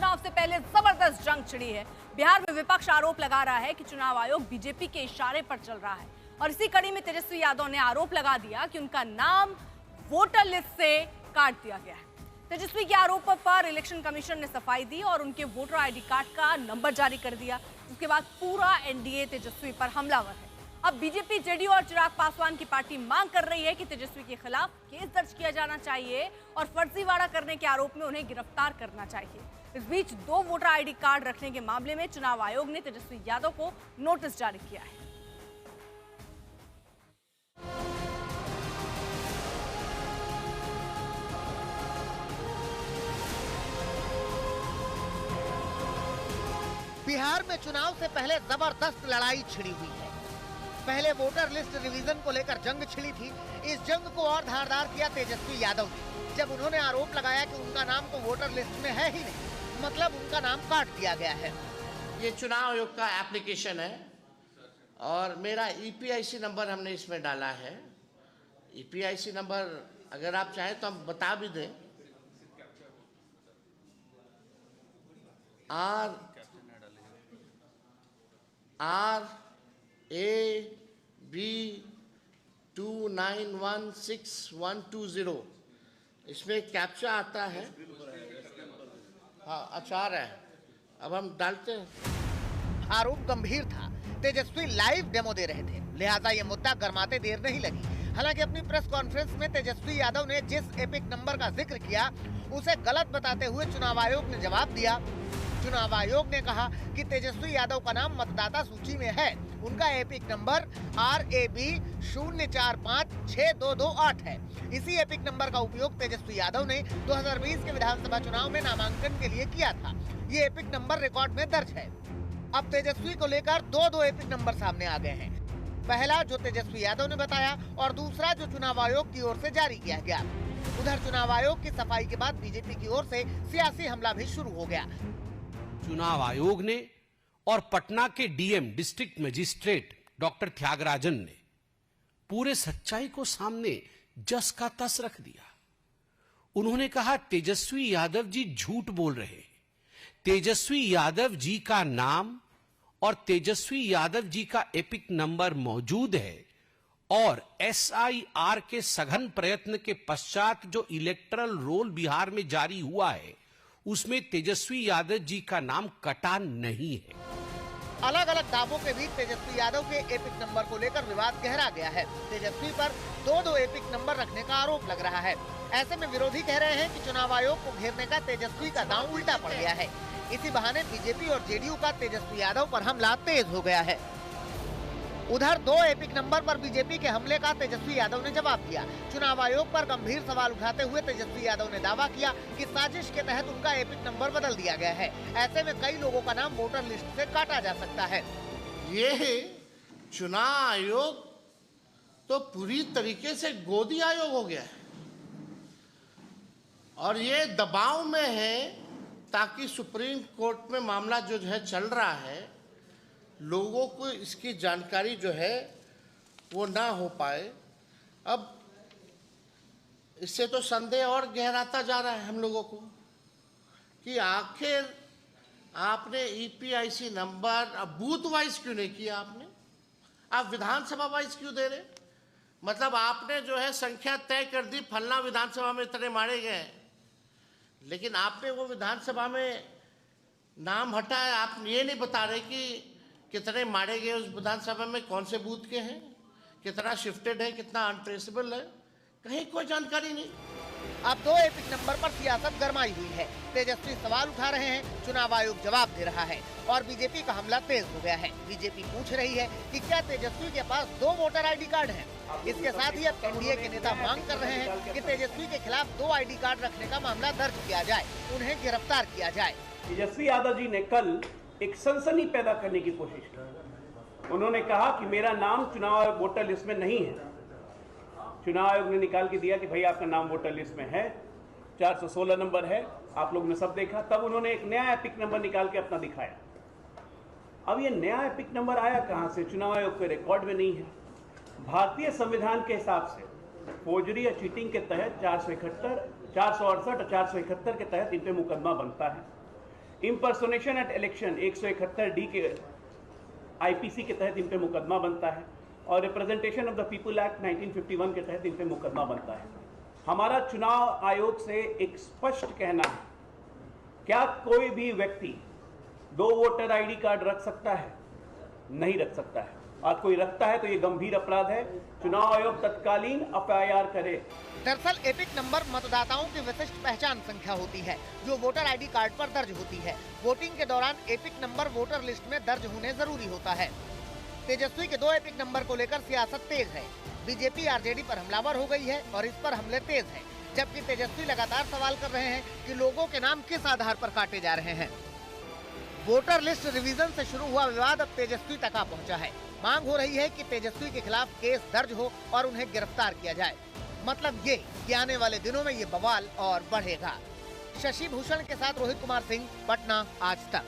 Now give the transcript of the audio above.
चुनाव से पहले जबरदस्त जंग छिड़ी है। बिहार में विपक्ष आरोप लगा रहा है कि चुनाव आयोग बीजेपी के इशारे पर चल रहा है और इसी कड़ी में तेजस्वी यादव ने आरोप लगा दिया कि उनका नाम वोटर लिस्ट से काट दिया गया है। तेजस्वी के आरोपों पर इलेक्शन कमीशन ने सफाई दी और उनके वोटर आईडी कार्ड का नंबर जारी कर दिया। उसके बाद पूरा एनडीए तेजस्वी पर हमलावर है। अब बीजेपी, जेडीयू और चिराग पासवान की पार्टी मांग कर रही है कि तेजस्वी के खिलाफ केस दर्ज किया जाना चाहिए और फर्जीवाड़ा करने के आरोप में उन्हें गिरफ्तार करना चाहिए। इस बीच 2 वोटर आईडी कार्ड रखने के मामले में चुनाव आयोग ने तेजस्वी यादव को नोटिस जारी किया है। बिहार में चुनाव से पहले जबरदस्त लड़ाई छिड़ी हुई है। पहले वोटर लिस्ट रिवीजन को लेकर जंग छिड़ी थी। इस जंग को और धारदार किया तेजस्वी यादव ने, जब उन्होंने आरोप लगाया कि उनका नाम तो वोटर लिस्ट में है ही नहीं, मतलब उनका नाम काट दिया गया है। ये चुनाव आयोग का एप्लीकेशन है और मेरा ईपीआईसी नंबर हमने इसमें डाला है। ईपीआईसी नंबर अगर आप चाहें तो हम बता भी दें। RAB 2916-120 इसमें कैप्चा आता है। हाँ, आचार है। अब हम डालते हैं। आरोप गंभीर था। तेजस्वी लाइव डेमो दे रहे थे, लिहाजा ये मुद्दा गरमाते देर नहीं लगी। हालांकि अपनी प्रेस कॉन्फ्रेंस में तेजस्वी यादव ने जिस एपिक नंबर का जिक्र किया उसे गलत बताते हुए चुनाव आयोग ने जवाब दिया। चुनाव आयोग ने कहा कि तेजस्वी यादव का नाम मतदाता सूची में है। उनका एपिक नंबर RAB 04562228 है। इसी एपिक नंबर का उपयोग तेजस्वी यादव ने 2020 के विधानसभा चुनाव में नामांकन के लिए किया था। ये एपिक नंबर रिकॉर्ड में दर्ज है। अब तेजस्वी को लेकर दो एपिक नंबर सामने आ गए हैं। पहला जो तेजस्वी यादव ने बताया और दूसरा जो चुनाव आयोग की ओर से जारी किया गया। उधर चुनाव आयोग की सफाई के बाद बीजेपी की ओर से सियासी हमला भी शुरू हो गया। चुनाव आयोग ने और पटना के DM district magistrate doctor Tyagarajan ने पूरे सच्चाई को सामने जस का तस रख दिया। उन्होंने कहा तेजस्वी यादव जी झूठ बोल रहे हैं। तेजस्वी यादव जी का नाम और तेजस्वी यादव जी का एपिक नंबर मौजूद है और SIR के सघन प्रयत्न के पश्चात जो इलेक्टरल रोल बिहार में जारी हुआ है उसमें तेजस्वी यादव जी का नाम कटा नहीं है। अलग अलग दावों के बीच तेजस्वी यादव के एपिक नंबर को लेकर विवाद गहरा गया है। तेजस्वी पर दो एपिक नंबर रखने का आरोप लग रहा है। ऐसे में विरोधी कह रहे हैं कि चुनाव आयोग को घेरने का तेजस्वी का दांव उल्टा पड़ गया है। इसी बहाने बीजेपी और जेडीयू का तेजस्वी यादव पर हमला तेज हो गया है। उधर 2 एपिक नंबर पर बीजेपी के हमले का तेजस्वी यादव ने जवाब दिया। चुनाव आयोग पर गंभीर सवाल उठाते हुए तेजस्वी यादव ने दावा किया कि साजिश के तहत उनका एपिक नंबर बदल दिया गया है। ऐसे में कई लोगों का नाम वोटर लिस्ट से काटा जा सकता है। ये चुनाव आयोग तो पूरी तरीके से गोदी आयोग हो गया है और ये दबाव में है ताकि सुप्रीम कोर्ट में मामला जो है चल रहा है, लोगों को इसकी जानकारी जो है वो ना हो पाए। अब इससे तो संदेह और गहराता जा रहा है हम लोगों को कि आखिर आपने ईपीआईसी नंबर अब बूथ वाइज क्यों नहीं किया? आप विधानसभा वाइज क्यों दे रहे? मतलब आपने जो है संख्या तय कर दी, फलना विधानसभा में इतने मारे गए, लेकिन आपने वो विधानसभा में नाम हटाया। आप ये नहीं बता रहे कि कितने मारे गए उस विधानसभा में, कौन से बूथ के हैं, कितना शिफ्टेड है, कितना अनट्रेसेबल है, कहीं कोई जानकारी नहीं। अब 2 एपिक नंबर पर सियासत गरमाई हुई है। तेजस्वी सवाल उठा रहे हैं, चुनाव आयोग जवाब दे रहा है और बीजेपी का हमला तेज हो गया है। बीजेपी पूछ रही है कि क्या तेजस्वी के पास 2 वोटर आईडी कार्ड हैं? इसके साथ ही अब एनडीए के नेता मांग कर रहे हैं कि तेजस्वी के खिलाफ 2 आईडी कार्ड रखने का मामला दर्ज किया जाए, उन्हें गिरफ्तार किया जाए। तेजस्वी यादव जी ने कल एक सनसनी पैदा करने की कोशिश की। उन्होंने कहा कि मेरा नाम चुनाव आयोग वोटर लिस्ट में नहीं है। चुनाव आयोग ने निकाल के दिया कि भाई आपका नाम वोटर लिस्ट में है, 416 नंबर है, आप लोग ने सब देखा। तब उन्होंने एक नया एपिक नंबर निकाल के अपना दिखाया। अब ये नया एपिक नंबर आया कहां से? चुनाव आयोग के रिकॉर्ड में नहीं है। भारतीय संविधान के हिसाब से फोर्जरी या चीटिंग के तहत 468 और 471 के तहत इन पे मुकदमा बनता है। इम्पर्सोनेशन एट इलेक्शन 171D के आईपीसी के तहत इन पे मुकदमा बनता है और representation of the people act 1951 के तहत इन पे मुकदमा बनता है। हमारा चुनाव आयोग से एक स्पष्ट कहना है, क्या कोई भी व्यक्ति 2 वोटर आईडी कार्ड रख सकता है? नहीं रख सकता है, और कोई रखता है तो ये गंभीर अपराध है। चुनाव आयोग तत्कालीन एफआईआर करे। दरअसल एपिक नंबर मतदाताओं की विशिष्ट पहचान संख्या होती है जो वोटर आईडी कार्ड पर दर्ज होती है। वोटिंग के दौरान एपिक नंबर वोटर लिस्ट में दर्ज होने जरूरी होता है। तेजस्वी के 2 एपिक नंबर को लेकर सियासत तेज है। बीजेपी आरजेडी पर हमलावर हो गई है और इस पर हमले तेज हैं, जबकि तेजस्वी लगातार सवाल कर रहे हैं कि लोगों के नाम किस आधार पर काटे जा रहे हैं। वोटर लिस्ट रिवीजन से शुरू हुआ विवाद अब तेजस्वी तक आ पहुंचा है। मांग हो रही है कि तेजस्वी के खिलाफ केस दर्ज हो और उन्हें गिरफ्तार किया जाए। मतलब ये कि आने वाले दिनों में ये बवाल और बढ़ेगा। शशि भूषण के साथ रोहित कुमार सिंह, पटना, आज तक।